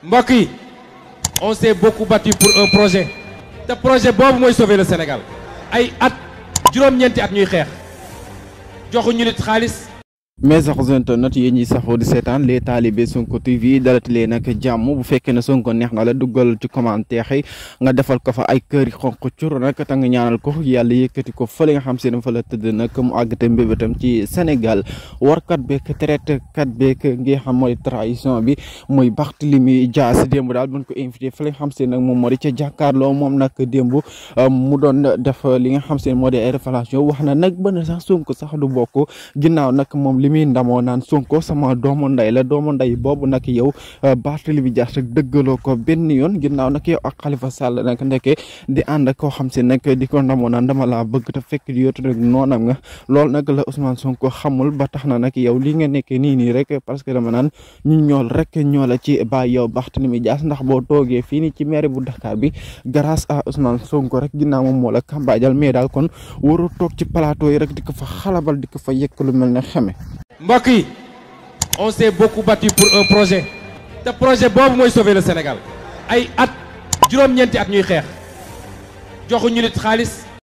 mbokk yi on s'est beaucoup battu pour un projet te projet boobu mooy sauver le Sénégal ay at juróom-ñeenti at ñuy xeex joxuñu nit xaalis. mais sax internet yéen ñi saxoo di seetaan les talibé Sonko TV dalati leen nag jàmm bu fekkee ne Sonko neex na la duggal ci commentaire yi nga defal ko fa ay kër yi xonq cur nag te nga ñaanal ko yàlla yëkkati ko fële nga xam si ne fa la tëdd nag mu àggate mbébétam ci Sénégal warkat beek traite kat beek ngi xam mooy trahison bi muy Barthélémy Dias démb daal buñ ko invité fële nga xam si nag moom moo di ca jàkkaarloo moom nag démb mu doon def li nga xam si ne moo di ay révélation wax na nag ba sax Sonko sax du bokk ginnaaw nag moom li muy ndamoo naan Sonko sama doomu nday la doomu nday boobu nag yow Barthélémy Dias rek dëggaloo ko benn yoon ginnaaw nag yow ak Khalifa Sall nag ndeke di ànd koo xam si nag di ko ndamoo naan dama laa bëgg te fekk di yootu rek noonam nga loolu nag la Ousmane Sonko xamul ba tax na nag yow li nga nekkee nii rek parce que dama naan ñu ñool rek ñoo la ci bàyyi yow Barthélémy Dias ndax boo toogee fii nii ci maire bu Dakar bi grâce à Ousmane Sonko rek ginnaaw moom moo la kambaajal mais daal kon waroo toog ci plateau yi rek di ko fa xalabal di ko fa yekk lu mel ne xeme. mbokk yi on s'est beaucoup battu pour un projet te projet boobu mooy sauver le Sénégal ay at juróom-ñeenti at ñuy xeex joxuñu nit xaalis